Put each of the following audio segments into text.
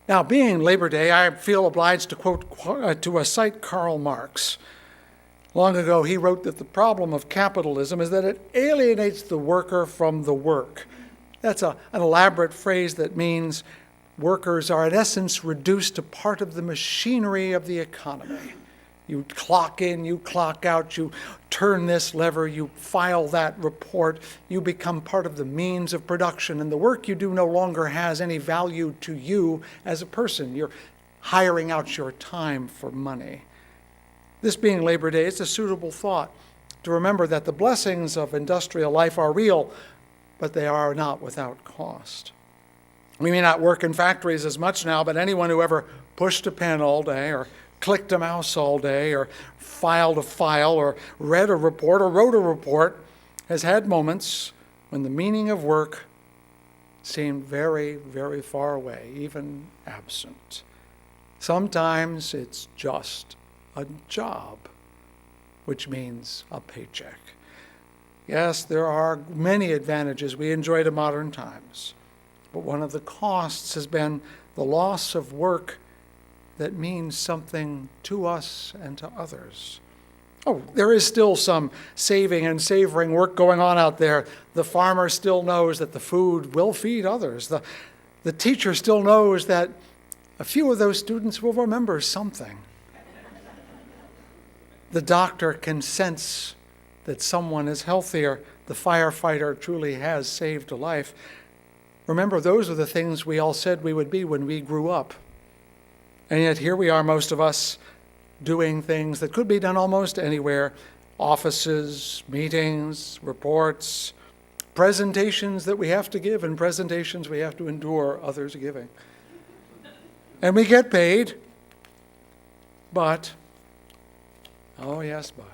Now, being Labor Day, I feel obliged to cite Karl Marx. Long ago, he wrote that the problem of capitalism is that it alienates the worker from the work. That's an elaborate phrase that means workers are, in essence, reduced to part of the machinery of the economy. You clock in, you clock out, you turn this lever, you file that report, you become part of the means of production, and the work you do no longer has any value to you as a person. You're hiring out your time for money. This being Labor Day, it's a suitable thought to remember that the blessings of industrial life are real, but they are not without cost. We may not work in factories as much now, but anyone who ever pushed a pen all day or clicked a mouse all day or filed a file or read a report or wrote a report has had moments when the meaning of work seemed very, very far away, even absent. Sometimes it's just a job, which means a paycheck. Yes, there are many advantages we enjoy to modern times, but one of the costs has been the loss of work that means something to us and to others. Oh, there is still some saving and savoring work going on out there. The farmer still knows that the food will feed others. The teacher still knows that a few of those students will remember something. The doctor can sense that someone is healthier. The firefighter truly has saved a life. Remember, those are the things we all said we would be when we grew up. And yet here we are, most of us, doing things that could be done almost anywhere. Offices, meetings, reports, presentations that we have to give, and presentations we have to endure others giving. And we get paid, but, oh yes, but,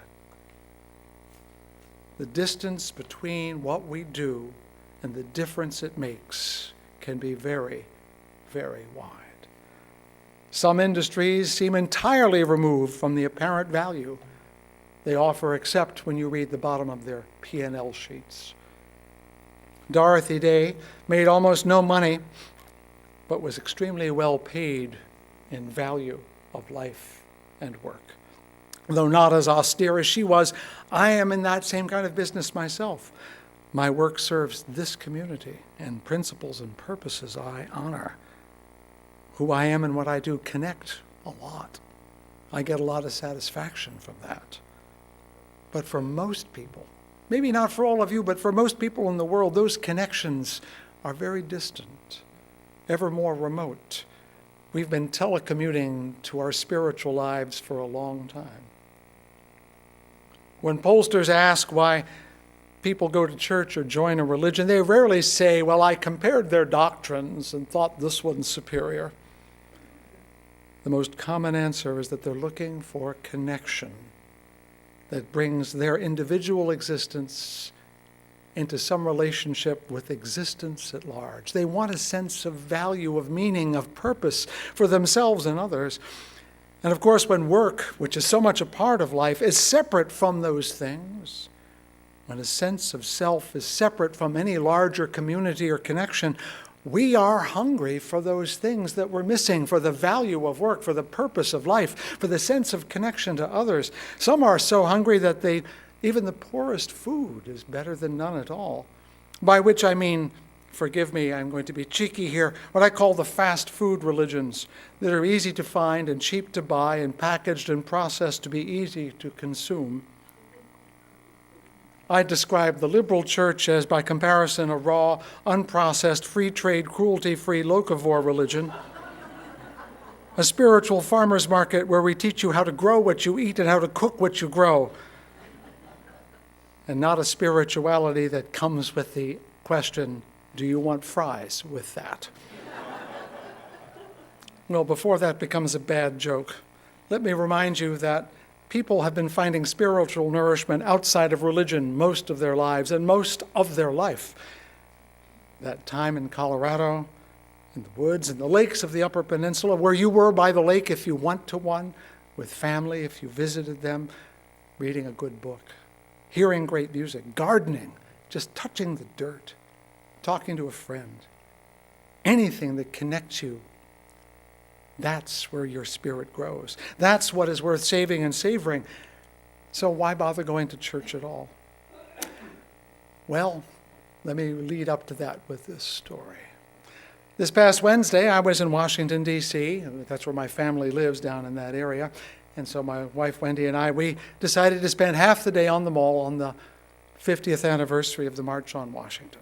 the distance between what we do and the difference it makes can be very, very wide. Some industries seem entirely removed from the apparent value they offer, except when you read the bottom of their P&L sheets. Dorothy Day made almost no money, but was extremely well paid in value of life and work. Though not as austere as she was, I am in that same kind of business myself. My work serves this community, and principles and purposes I honor. Who I am and what I do connect a lot. I get a lot of satisfaction from that. But for most people, maybe not for all of you, but for most people in the world, those connections are very distant, ever more remote. We've been telecommuting to our spiritual lives for a long time. When pollsters ask why people go to church or join a religion, they rarely say, well, I compared their doctrines and thought this one's superior. The most common answer is that they're looking for connection that brings their individual existence into some relationship with existence at large. They want a sense of value, of meaning, of purpose for themselves and others. And of course, when work, which is so much a part of life, is separate from those things, when a sense of self is separate from any larger community or connection, we are hungry for those things that we're missing, for the value of work, for the purpose of life, for the sense of connection to others. Some are so hungry that even the poorest food is better than none at all. By which I mean, forgive me, I'm going to be cheeky here, what I call the fast food religions that are easy to find and cheap to buy and packaged and processed to be easy to consume. I describe the liberal church as, by comparison, a raw, unprocessed, free trade, cruelty-free locavore religion. A spiritual farmer's market where we teach you how to grow what you eat and how to cook what you grow. And not a spirituality that comes with the question, do you want fries with that? Well, before that becomes a bad joke, let me remind you that people have been finding spiritual nourishment outside of religion most of their lives and most of their life. That time in Colorado, in the woods, in the lakes of the Upper Peninsula, where you were by the lake if you went to one, with family if you visited them, reading a good book, hearing great music, gardening, just touching the dirt, talking to a friend, anything that connects you That's where your spirit grows. That's what is worth saving and savoring. So why bother going to church at all? Well, let me lead up to that with this story. This past Wednesday, I was in Washington, D.C. That's where my family lives, down in that area. And so my wife, Wendy, and I, we decided to spend half the day on the mall on the 50th anniversary of the March on Washington.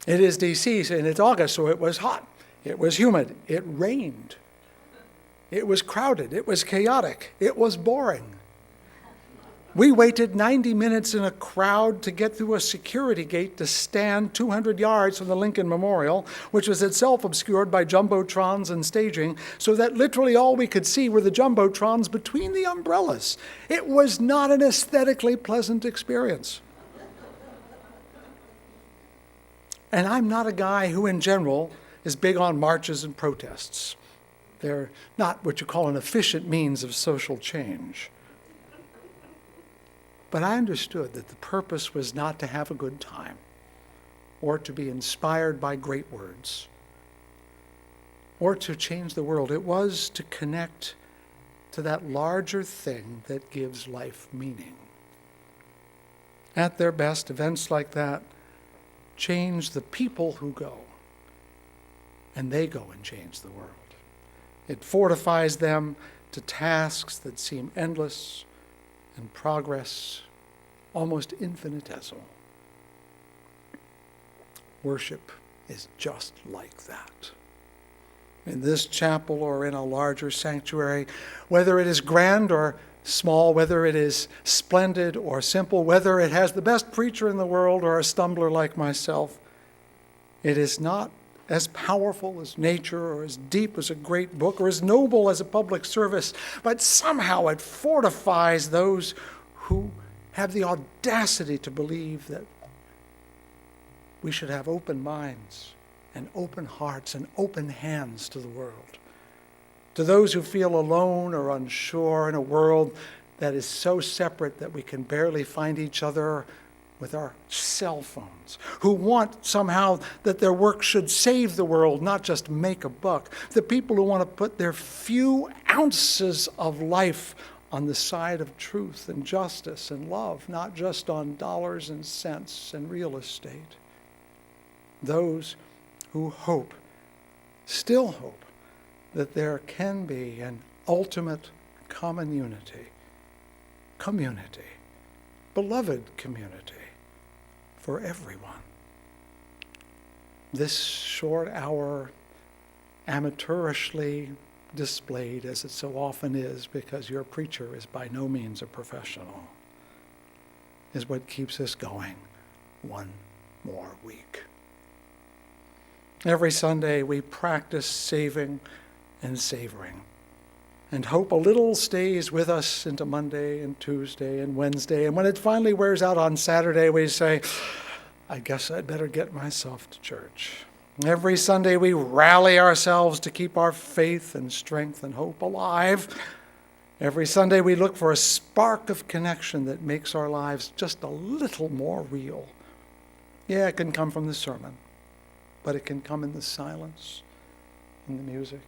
It is D.C., and it's August, so it was hot. It was humid. It rained. It was crowded. It was chaotic. It was boring. We waited 90 minutes in a crowd to get through a security gate to stand 200 yards from the Lincoln Memorial, which was itself obscured by jumbotrons and staging, so that literally all we could see were the jumbotrons between the umbrellas. It was not an aesthetically pleasant experience. And I'm not a guy who, in general, is big on marches and protests. They're not what you call an efficient means of social change. But I understood that the purpose was not to have a good time or to be inspired by great words or to change the world. It was to connect to that larger thing that gives life meaning. At their best, events like that change the people who go, and they go and change the world. It fortifies them to tasks that seem endless and progress almost infinitesimal. Worship is just like that. In this chapel or in a larger sanctuary, whether it is grand or small, whether it is splendid or simple, whether it has the best preacher in the world or a stumbler like myself, it is not as powerful as nature or as deep as a great book or as noble as a public service, but somehow it fortifies those who have the audacity to believe that we should have open minds and open hearts and open hands to the world. To those who feel alone or unsure in a world that is so separate that we can barely find each other with our cell phones, who want somehow that their work should save the world, not just make a buck. The people who want to put their few ounces of life on the side of truth and justice and love, not just on dollars and cents and real estate. Those who hope, still hope, that there can be an ultimate common community, beloved community for everyone. This short hour, amateurishly displayed as it so often is because your preacher is by no means a professional, is what keeps us going one more week. Every Sunday we practice saving and savoring, and hope a little stays with us into Monday and Tuesday and Wednesday, and when it finally wears out on Saturday, we say, I guess I'd better get myself to church. Every Sunday we rally ourselves to keep our faith and strength and hope alive. Every Sunday we look for a spark of connection that makes our lives just a little more real. Yeah, it can come from the sermon, but it can come in the silence, in the music,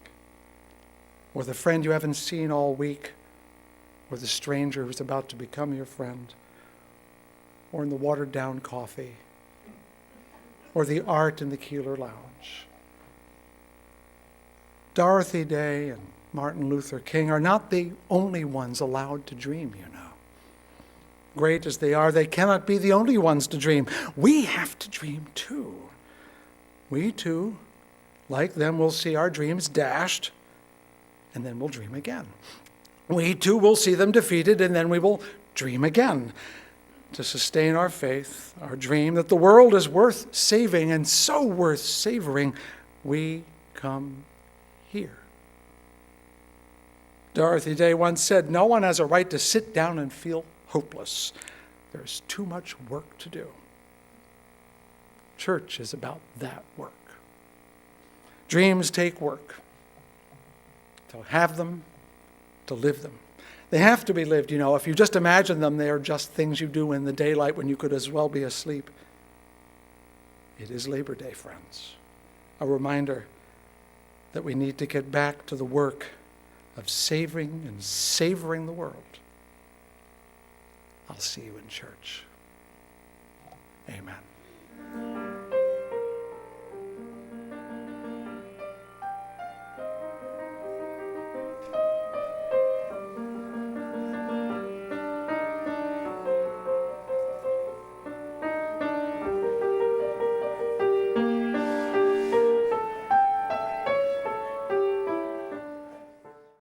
or the friend you haven't seen all week, or the stranger who's about to become your friend, or in the watered-down coffee, or the art in the Keeler Lounge. Dorothy Day and Martin Luther King are not the only ones allowed to dream, you know. Great as they are, they cannot be the only ones to dream. We have to dream too. We too, like them, will see our dreams dashed, and then we'll dream again. We too will see them defeated, and then we will dream again. To sustain our faith, our dream that the world is worth saving and so worth savoring, we come here. Dorothy Day once said, no one has a right to sit down and feel hopeless. There's too much work to do. Church is about that work. Dreams take work. To have them, to live them. They have to be lived, you know. If you just imagine them, they are just things you do in the daylight when you could as well be asleep. It is Labor Day, friends. A reminder that we need to get back to the work of saving and savoring the world. I'll see you in church. Amen.